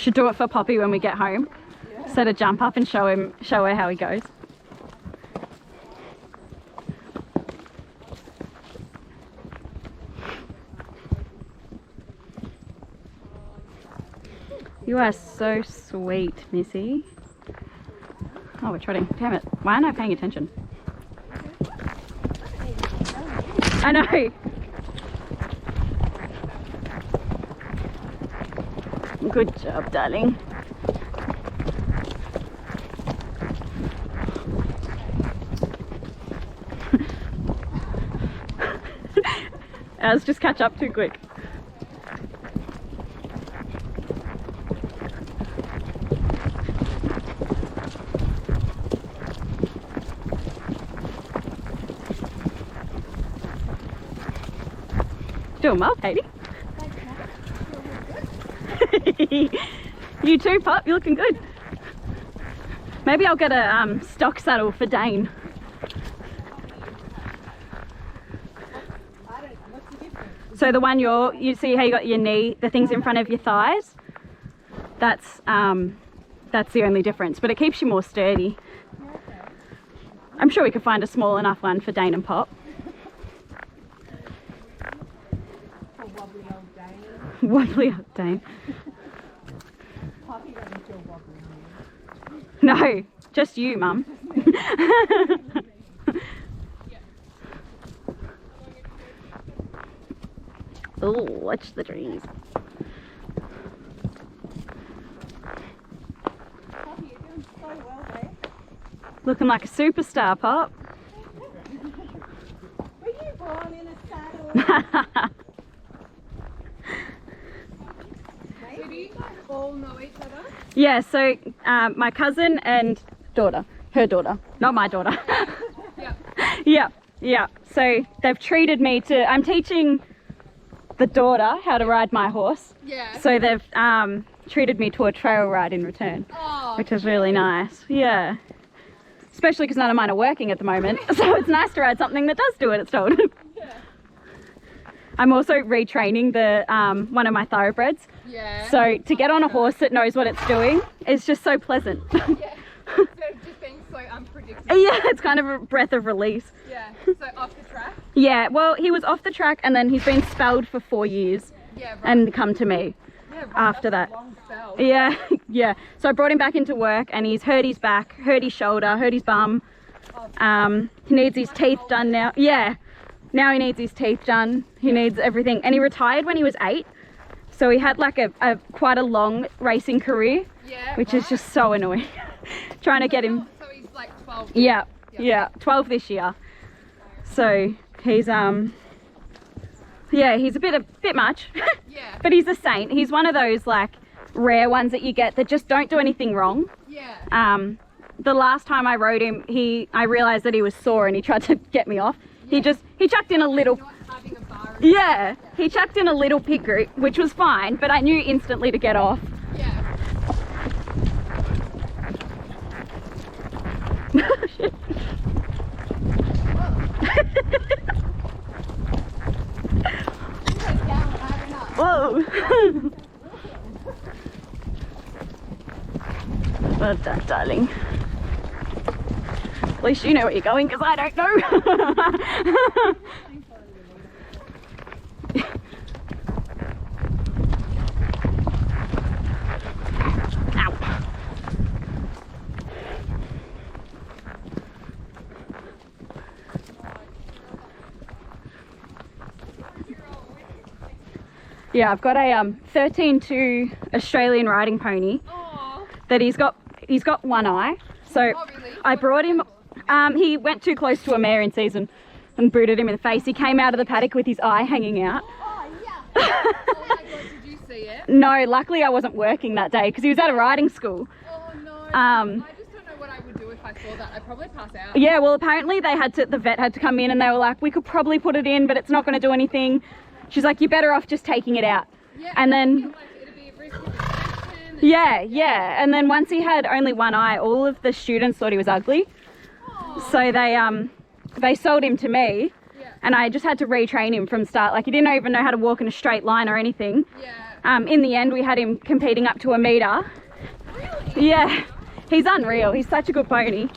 Should do it for Poppy when we get home. Set a jump up and show her how he goes. You are so sweet, Missy. Oh, we're trotting. Damn it. Why aren't I paying attention? I know. Good job, darling. Ours just catch up too quick. Doing well, Katie. You too, Pop. You're looking good. Maybe I'll get a stock saddle for Dane. So the one you see how you got your knee, the things in front of your thighs. That's the only difference, but it keeps you more sturdy. I'm sure we could find a small enough one for Dane and Pop. Wobbly old Dane. Poppy got into a wobbly. No, just you, Mum. Oh, watch the trees. Poppy, you're doing so well, babe. Looking like a superstar, Pop. Were you born in a saddle? So do you guys all know each other? Yeah, so my cousin and daughter, her daughter, not my daughter. Yeah. Yeah. So they've treated me to, I'm teaching the daughter how to ride my horse. Yeah. So they've treated me to a trail ride in return, Oh, which is really nice. Yeah. Especially because none of mine are working at the moment. So it's nice to ride something that does do what it's told. yeah. I'm also retraining the one of my thoroughbreds. Yeah. So to get on a horse that knows what it's doing is just so pleasant. Yeah. Instead of just being so unpredictable. Yeah, it's kind of a breath of release. Yeah. So off the track. Yeah, well, he was off the track and then he's been spelled for 4 years Yeah. Right. and come to me Yeah, right. after That's that. a long spell. Yeah, yeah. So I brought him back into work and he's hurt his back, hurt his shoulder, hurt his bum. He needs his teeth done now. Yeah, now he needs his teeth done. He needs everything. And he retired when he was 8. So he had like a quite a long racing career, Yeah. which is just so annoying. Trying to get him. So he's like 12. Yeah, 12 this year. So he's yeah, he's a bit much. Yeah. But he's a saint. He's one of those like rare ones that you get that just don't do anything wrong. Yeah. The last time I rode him, I realized that he was sore and he tried to get me off. He chucked in a little. Not having a bar. Yeah, he chucked in a little pig root, which was fine, but I knew instantly to get off. Yeah. Whoa! Well done, darling. At least you know where you're going, because I don't know. Ow. Yeah, I've got a 13-2 Australian riding pony Oh. that he's got one eye. So Oh, really? I brought him, he went too close to a mare in season and booted him in the face. He came out of the paddock with his eye hanging out. Oh, yeah. Oh my God, did you see it? No, luckily I wasn't working that day because he was at a riding school. Oh no. I just don't know what I would do if I saw that. I'd probably pass out. Yeah, well apparently the vet had to come in and they were like, we could probably put it in, but it's not going to do anything. She's like, you're better off just taking it out. Yeah, And I then, feel like it'd be a risk of infection. yeah. And then once he had only one eye, all of the students thought he was ugly. Oh. So they sold him to me. Yeah. And I just had to retrain him from start. Like he didn't even know how to walk in a straight line or anything. Yeah. In the end, we had him competing up to a metre. Yeah, he's unreal. He's such a good pony.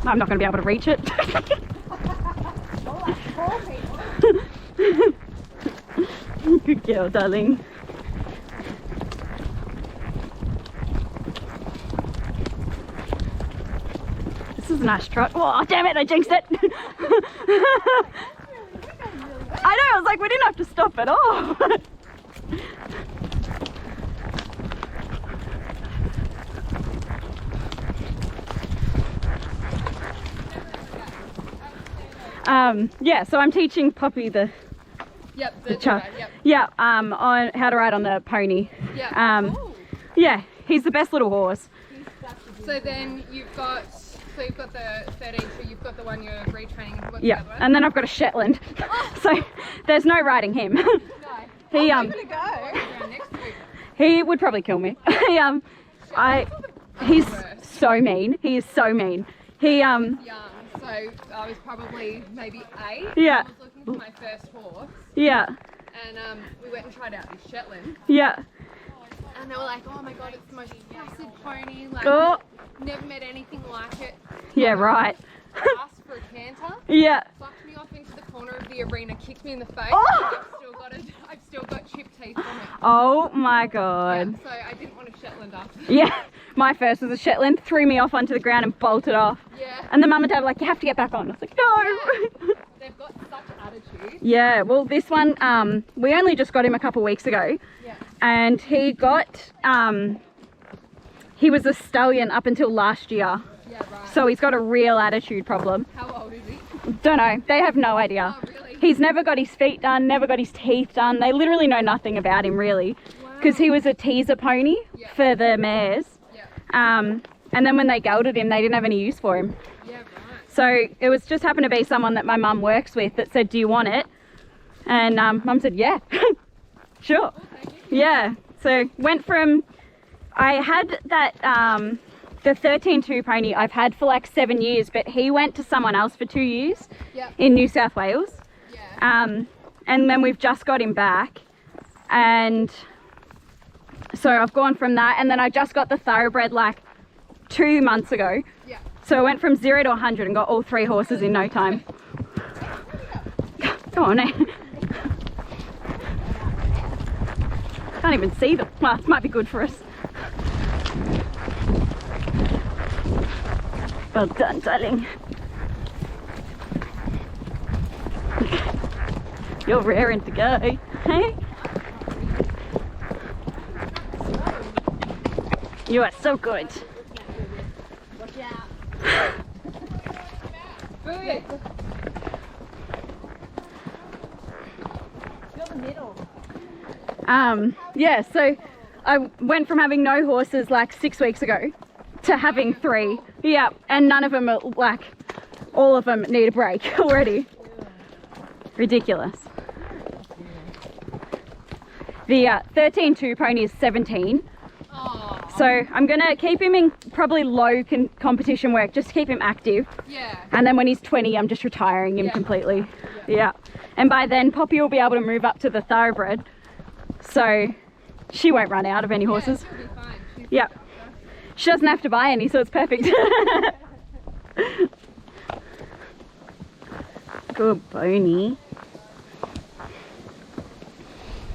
I'm not going to be able to reach it. Good girl, darling. This is a nice trot. Oh, damn it, I jinxed it. I know, I was like, we didn't have to stop at all. Yeah, so I'm teaching Poppy the Yep. yeah, on how to ride on the pony. Yeah. Yeah, he's the best little horse. So then you've got the 13, so you've got the one you're retraining. What's Yeah, the other one? and then I've got a Shetland. So there's no riding him. No. He Gonna go. Around next week. he would probably kill me. He's so mean. He is so mean. He Young, so I was probably maybe 8. Yeah. I was looking for my first horse, yeah, and we went and tried out this Shetland, yeah. and they were like, "Oh my god, it's the most placid pony! Like, Oh, never met anything like it." yeah, right. Asked for a canter, Yeah. sucked me off into the corner of the arena, kicked me in the face. Oh! I've still got chipped teeth from it. Oh my Yeah, god. so I didn't want a Shetland after. Yeah. My first was a Shetland, threw me off onto the ground and bolted off. Yeah, And the mum and dad were like, you have to get back on. I was like, no. they've got such attitude. Yeah, well this one, we only just got him a couple weeks ago. Yeah. And he got, he was a stallion up until last year. Yeah, right. So he's got a real attitude problem. How old is he? Don't know, they have no idea. Oh, really? He's never got his feet done, never got his teeth done. They literally know nothing about him really. Because he was a teaser pony Yeah. for the mares. Yeah. And then when they gelded him, they didn't have any use for him. Yeah, right. So it was just happened to be someone that my mum works with that said, do you want it? And mum said, yeah, sure. Oh, thank you. Yeah, so went from, I had that, the 13-2 pony I've had for like 7 years, but he went to someone else for 2 years Yeah. in New South Wales. Yeah. And then we've just got him back. And so I've gone from that, and then I just got the thoroughbred like 2 months ago. Yeah. So I went from 0 to 100 and got all 3 horses in no time. Go on, eh? Can't even see them. Well, this might be good for us. Well done, darling. You're raring to go, hey? You are so good. Watch out. Good. You're the middle. Yeah, so I went from having no horses like 6 weeks ago to having 3. Yeah, and none of them are like, all of them need a break already. Ridiculous. The 13-2 pony is 17. Oh. So I'm gonna keep him in probably low competition work, just to keep him active. Yeah. And then when he's 20, I'm just retiring him Yeah. completely. Yeah. And by then, Poppy will be able to move up to the thoroughbred. So she won't run out of any horses. Yeah, she'll be fine. She's Yeah. a doctor. She doesn't have to buy any, so it's perfect. Good pony.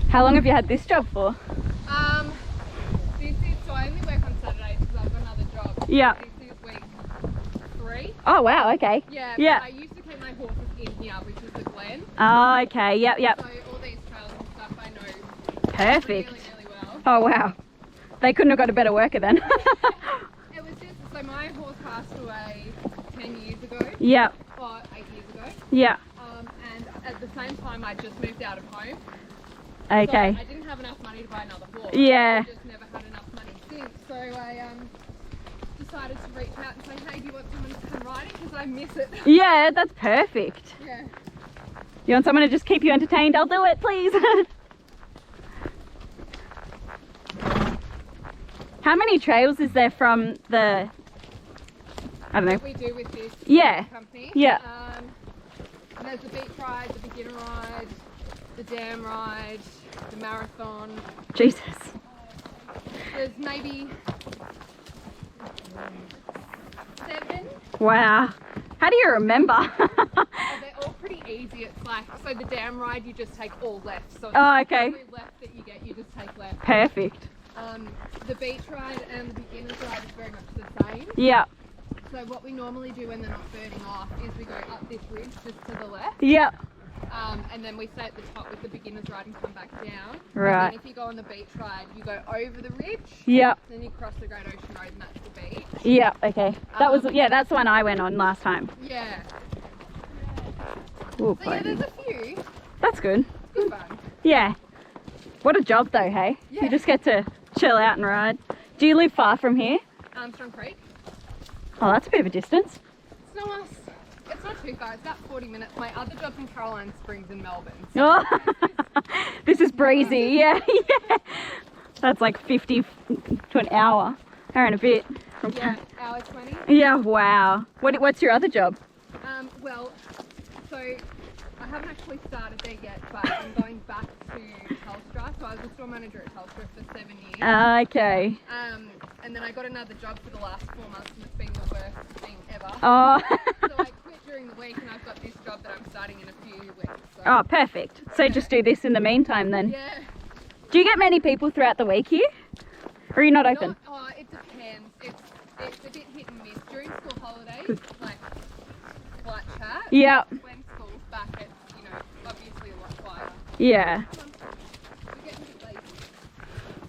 How long have you had this job for? This is, so I only work on Saturdays because I've got another job. Yeah. This is week 3. Oh wow, okay. Yeah. Yeah. But I used to keep my horses in here, which is the Glen. Oh, okay, yep, yep. So all these trails and stuff I know Perfect. really, really well. Oh wow. They couldn't have got a better worker then. It was just, so my horse passed away 10 years ago, Yep, or 8 years ago. yeah, And at the same time I just moved out of home. okay. So I didn't have enough money to buy another horse. Yeah. I just never had enough money since. So I decided to reach out and say, hey, do you want someone to come riding? Because I miss it. Yeah, that's perfect. Yeah. You want someone to just keep you entertained? I'll do it, please. How many trails is there from the, I don't know. What we do with this Yeah. company. Yeah. And there's the beach ride, the beginner ride, the dam ride, the marathon. Jesus. There's maybe 7. Wow. How do you remember? Oh, they're all pretty easy. It's like, so the dam ride, you just take all left. So Oh, okay. every left that you get, you just take left. Perfect. The beach ride and the beginner's ride is very much the same. Yeah. So what we normally do when they're not burning off is we go up this ridge just to the left. Yeah. And then we stay at the top with the beginner's ride and come back down. Right. And then if you go on the beach ride, you go over the ridge. Yeah. Then you cross the Great Ocean Road and that's the beach. Yeah. Okay. That was, yeah, that's the one I went on last time. Yeah. Ooh, So yeah, there's a few. that's good. Good fun. Yeah. What a job though, hey? Yeah. You just get to chill out and ride. Do you live far from here? Armstrong Creek. Oh, that's a bit of a distance. It's not, it's not too far. It's about 40 minutes. My other job's in Caroline Springs in Melbourne. So Oh, this is breezy. Yeah, yeah. That's like 50 to an hour and a bit. From yeah, hour 20. Yeah, wow. What's your other job? Well, so I haven't actually started there yet, but I'm going back to Telstra. So I was a store manager at Telstra for 7 years. Okay. And then I got another job for the last 4 months, and it's been the worst thing ever. Oh. So I quit during the week, and I've got this job that I'm starting in a few weeks. So. Oh, perfect. So just do this in the meantime then. Yeah. Do you get many people throughout the week here? Or are you not open? It depends. It's a bit hit and miss. During school holidays, like flight chat. Yeah. When school's back, it's, you know, obviously a lot quieter. Yeah.